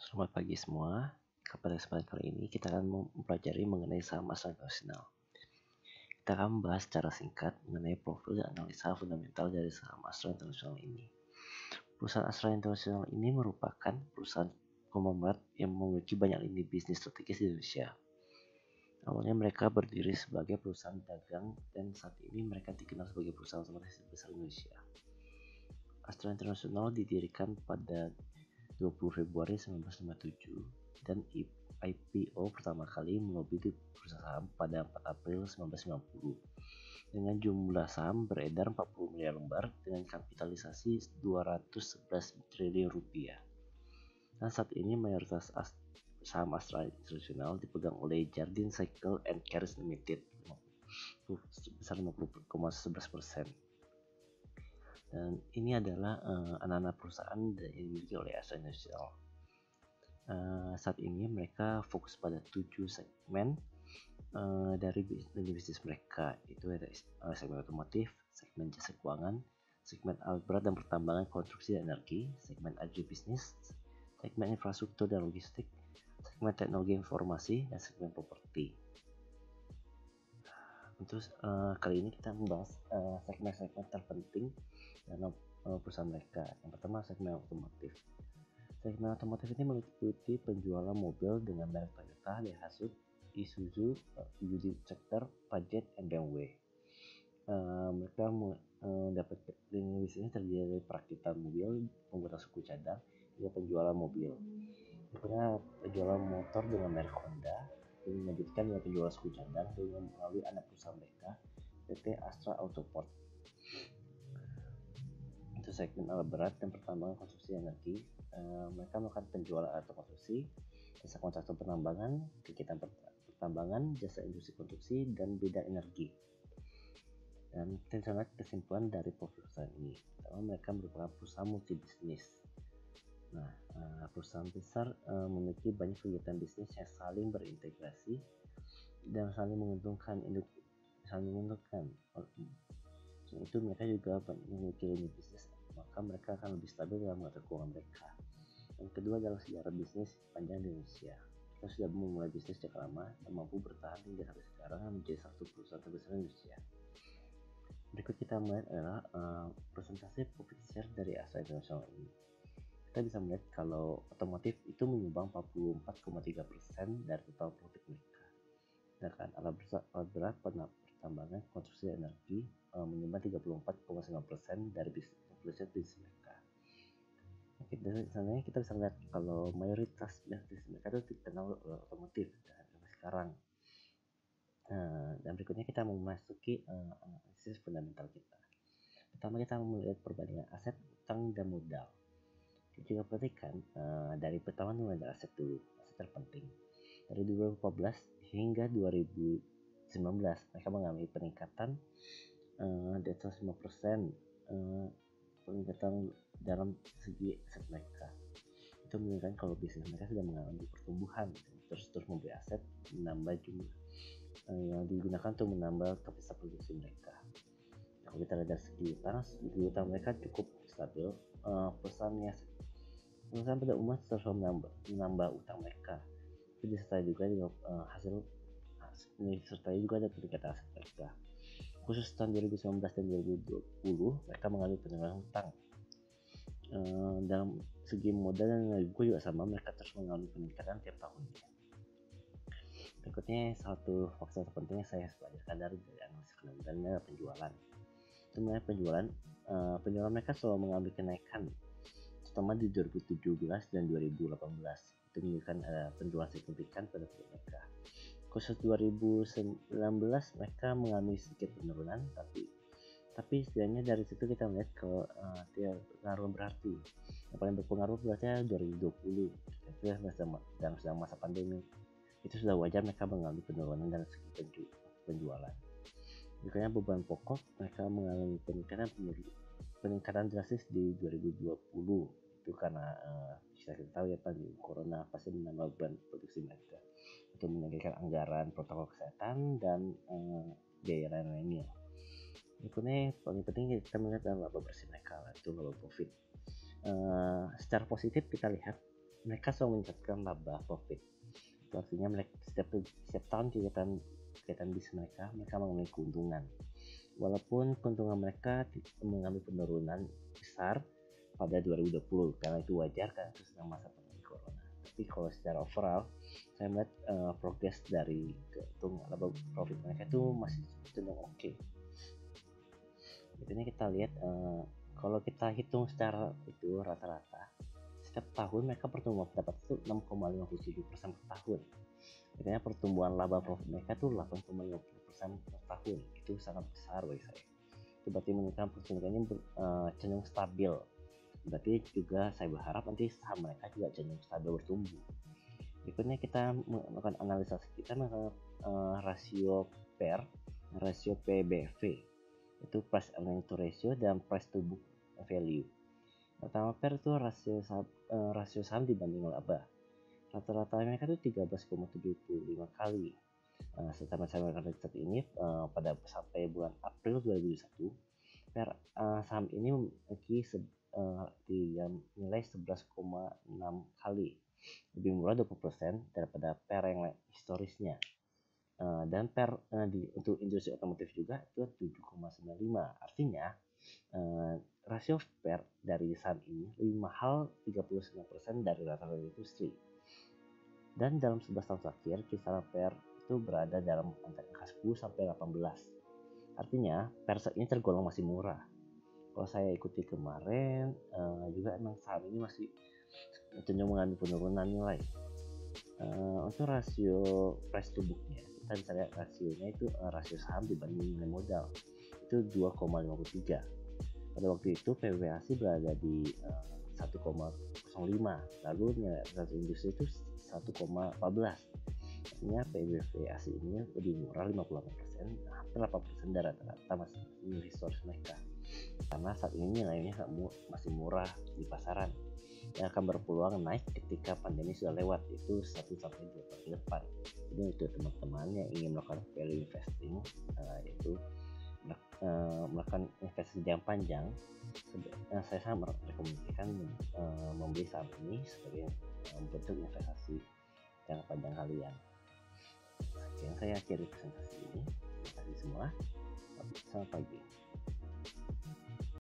Selamat pagi semua. Pada kesempatan kali ini kita akan mempelajari mengenai saham Astra International. Kita akan membahas secara singkat mengenai profil dan analisa fundamental dari saham Astra International ini. Perusahaan Astra International ini merupakan perusahaan konglomerat yang memiliki banyak lini bisnis strategis di Indonesia. Awalnya mereka berdiri sebagai perusahaan dagang dan saat ini mereka dikenal sebagai perusahaan otomotif terbesar Indonesia. Astra International didirikan pada 20 Februari 1957 dan IPO pertama kali melobi di bursa saham pada 4 April 1990 dengan jumlah saham beredar 40 miliar lembar dengan kapitalisasi 211 triliun rupiah. Dan saat ini mayoritas saham Astra International dipegang oleh Jardine Cycle & Carriage Limited sebesar 50,11%. Dan ini adalah anak-anak perusahaan yang dimiliki oleh Astra International. Saat ini mereka fokus pada 7 segmen dari bisnis mereka, itu ada segmen otomotif, segmen jasa keuangan, segmen alat berat dan pertambangan, konstruksi dan energi, segmen agribisnis, segmen infrastruktur dan logistik, segmen teknologi informasi, dan segmen properti. Terus kali ini kita membahas segmen-segmen terpenting dalam perusahaan mereka. Yang pertama segmen otomotif. Segmen otomotif ini meliputi penjualan mobil dengan merek Toyota, Daihatsu, Isuzu, Yudi Tractor, Pajero, dan BMW. Mereka dapat lini bisnisnya terdiri dari perakitan mobil, pembuatan suku cadang, hingga penjualan mobil. Berikutnya penjualan motor dengan merek Honda, dan dilanjutkan dengan penjualan suku cadang dengan melalui anak perusahaan mereka, PT Astra Autoport. Itu segmen alat berat dan pertambangan, konstruksi energi. Mereka melakukan penjualan alat konstruksi, jasa kontraktor penambangan, kegiatan pertambangan, jasa industri konstruksi, dan bidang energi. Dan kita lihat kesimpulan dari profil perusahaan ini. Pertama, mereka merupakan perusahaan multibisnis. Nah, perusahaan besar memiliki banyak kegiatan bisnis yang saling berintegrasi dan saling menguntungkan. Itu mereka juga memiliki lini bisnis, maka mereka akan lebih stabil dalam mengatur keuangan mereka. Yang kedua adalah sejarah bisnis panjang di Indonesia. Kita sudah memulai bisnis sejak lama dan mampu bertahan hingga sampai sekarang menjadi satu perusahaan terbesar di Indonesia. Berikut kita melihat adalah presentasi profit share dari Astra International ini. Kita bisa melihat kalau otomotif itu menyumbang 44,3% dari total profit mereka. Sedangkan alat berat, pertambangan, konstruksi energi menyumbang 34,9% dari bisnis mereka. Dari sana kita bisa lihat kalau mayoritas bisnis mereka itu dikenal otomotif sampai sekarang. Dan berikutnya kita memasuki analisis fundamental kita. Pertama kita melihat perbandingan aset, utang, dan modal. Jika perhatikan dari pertama mulai dari aset dulu, aset terpenting. Dari 2014 hingga 2019 mereka mengalami peningkatan di atas 5% peningkatan dalam segi aset mereka. Itu menunjukkan kalau bisnis mereka sudah mengalami pertumbuhan, terus membeli aset, menambah jumlah yang digunakan untuk menambah kapasitas produksi mereka. Kalau kita lihat dari segi utang mereka cukup stabil. Perusahaan pada umumnya terus menambah utang mereka. Itu disertai juga dengan disertai juga ada peningkatan aset mereka. Khusus tahun 2019 dan 2020 mereka mengalami penurunan utang. Dalam segi modal dan energi juga sama, mereka terus mengalami peningkatan tiap tahunnya. Berikutnya satu faktor terpenting yang saya pelajari dari analisis fundamental adalah penjualan. Sebenarnya penjualan mereka selalu mengalami kenaikan, terutama di 2017 dan 2018. Itu menunjukkan penjualan signifikan pada produk mereka. Khusus 2019 mereka mengalami sedikit penurunan, tapi setidaknya dari situ kita melihat kalau tidak pengaruh berarti. Yang paling berpengaruh berarti 2020, itu dalam sedang masa pandemi. Itu sudah wajar mereka mengalami penurunan dari segi penjualan. Berikutnya beban pokok, mereka mengalami peningkatan drastis di 2020. Itu karena kita tahu ya pandemi corona pasti menambah beban produksi mereka untuk meningkatkan anggaran protokol kesehatan dan biaya lain-lainnya. Berikutnya paling penting kita melihat dalam laba bersih mereka, itu laba profit. Secara positif kita lihat mereka selalu mencatatkan laba profit. Itu artinya mereka setiap tahun kegiatan bisnis mereka mengalami keuntungan. Walaupun keuntungan mereka mengalami penurunan besar pada 2020 karena itu wajar karena itu sedang masa pandemi corona. Tapi kalau secara overall saya melihat progres dari keuntungan laba profit mereka itu masih cenderung oke. Intinya kita lihat kalau kita hitung secara itu rata-rata setiap tahun mereka pertumbuhan pendapat itu 6,57% per tahun. Intinya pertumbuhan laba profit mereka itu 8,50% per tahun. Itu sangat besar bagi saya. Itu berarti menunjukkan pertumbuhannya cenderung stabil. Berarti juga saya berharap nanti saham mereka juga cenderung stabil bertumbuh. Berikutnya kita melakukan analisa, kita melakukan rasio PER, rasio PBV, itu price earning to ratio dan price to book value. Pertama PER itu rasio saham dibanding laba. Rata-rata mereka itu 13,75 kali. Setelah saya melakukan riset ini pada sampai bulan April 2021, PER saham ini memiliki nilai 11,6 kali, lebih murah 20% daripada PER yang historisnya. Dan PER untuk industri otomotif juga itu 7,95. Artinya rasio PER dari saham ini lebih mahal 39% dari rata-rata industri. Dan dalam 11 tahun terakhir kisaran PER itu berada dalam angka 10 sampai 18. Artinya PER saat ini tergolong masih murah. Kalau saya ikuti kemarin juga emang saham ini masih cenderung mengalami penurunan nilai. Untuk rasio price to booknya, kita bisa lihat rasionya itu rasio saham dibanding nilai modal itu 2,53. Pada waktu itu PBB ASI berada di 1,05, lalu nilai rasio industri itu 1,14. Artinya PBV ASI ini lebih murah 58%, hampir 8% dari rata-rata masih historis mereka. Karena saat ini nilainya masih murah di pasaran yang akan berpeluang naik ketika pandemi sudah lewat, itu 1-2 tahun ke depan. Jadi untuk teman-teman yang ingin melakukan value investing, yaitu melakukan investasi jangka panjang, saya sangat merekomendasikan membeli saham ini sebagai bentuk investasi jangka panjang kalian. Sekian saya akhiri presentasi ini. Terima kasih semua. Selamat pagi.